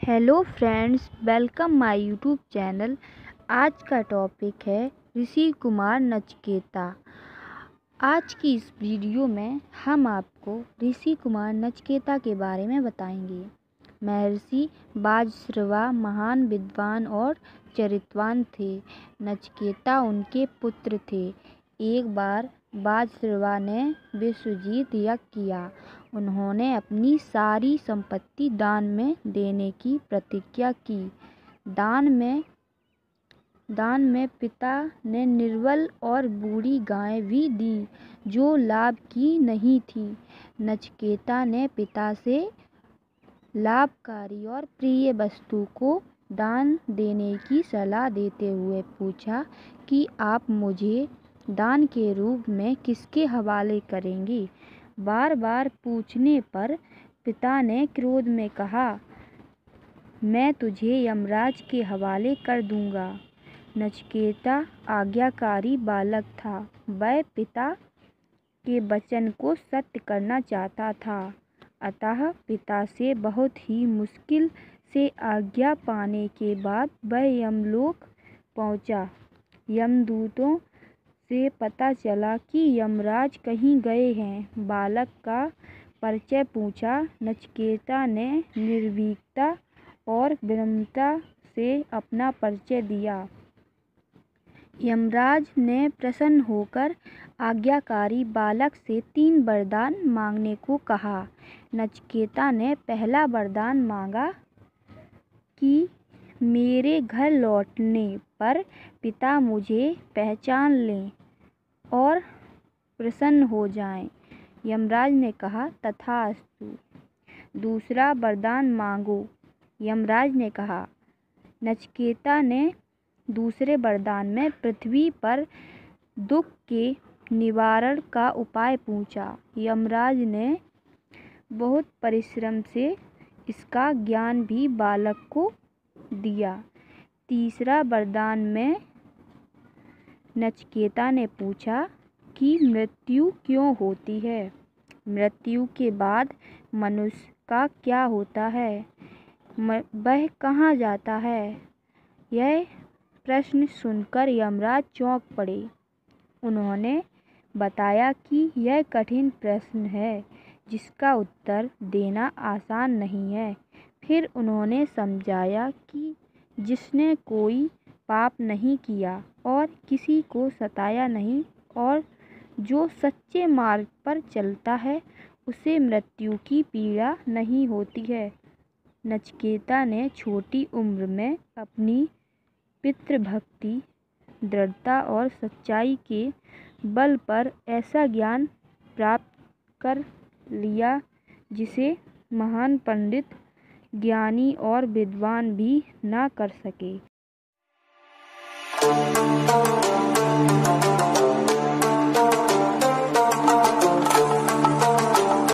Hello friends, welcome my YouTube channel. आज का topic है ऋषि कुमार नचिकेता। आज की इस वीडियो में हम आपको ऋषि कुमार नचिकेता के बारे में बताएंगे। महर्षि बाजश्रवा महान विद्वान और चरित्रवान थे। नचिकेता उनके पुत्र थे। एक बार बाजश्रवा ने विश्वजीत यज्ञ किया। उन्होंने अपनी सारी संपत्ति दान में देने की प्रतिज्ञा की। दान में पिता ने निर्बल और बूढ़ी गायें भी दी जो लाभ की नहीं थी। नचिकेता ने पिता से लाभकारी और प्रिय वस्तु को दान देने की सलाह देते हुए पूछा कि आप मुझे दान के रूप में किसके हवाले करेंगे। बार बार पूछने पर पिता ने क्रोध में कहा, मैं तुझे यमराज के हवाले कर दूंगा। नचिकेता आज्ञाकारी बालक था। वह पिता के वचन को सत्य करना चाहता था। अतः पिता से बहुत ही मुश्किल से आज्ञा पाने के बाद वह यमलोक पहुंचा। यमदूतों से पता चला कि यमराज कहीं गए हैं। बालक का परिचय पूछा। नचिकेता ने निर्भीकता और विनम्रता से अपना परिचय दिया। यमराज ने प्रसन्न होकर आज्ञाकारी बालक से 3 वरदान मांगने को कहा। नचिकेता ने पहला वरदान मांगा कि मेरे घर लौटने पर पिता मुझे पहचान लें और प्रसन्न हो जाएं। यमराज ने कहा, तथास्तु। दूसरा वरदान मांगो, यमराज ने कहा। नचिकेता ने दूसरे वरदान में पृथ्वी पर दुख के निवारण का उपाय पूछा। यमराज ने बहुत परिश्रम से इसका ज्ञान भी बालक को दिया। तीसरा वरदान में नचिकेता ने पूछा कि मृत्यु क्यों होती है, मृत्यु के बाद मनुष्य का क्या होता है, वह कहाँ जाता है। यह प्रश्न सुनकर यमराज चौंक पड़े। उन्होंने बताया कि यह कठिन प्रश्न है जिसका उत्तर देना आसान नहीं है। फिर उन्होंने समझाया कि जिसने कोई पाप नहीं किया और किसी को सताया नहीं और जो सच्चे मार्ग पर चलता है उसे मृत्यु की पीड़ा नहीं होती है। नचिकेता ने छोटी उम्र में अपनी पितृभक्ति, दृढ़ता और सच्चाई के बल पर ऐसा ज्ञान प्राप्त कर लिया जिसे महान पंडित, ज्ञानी और विद्वान भी ना कर सके।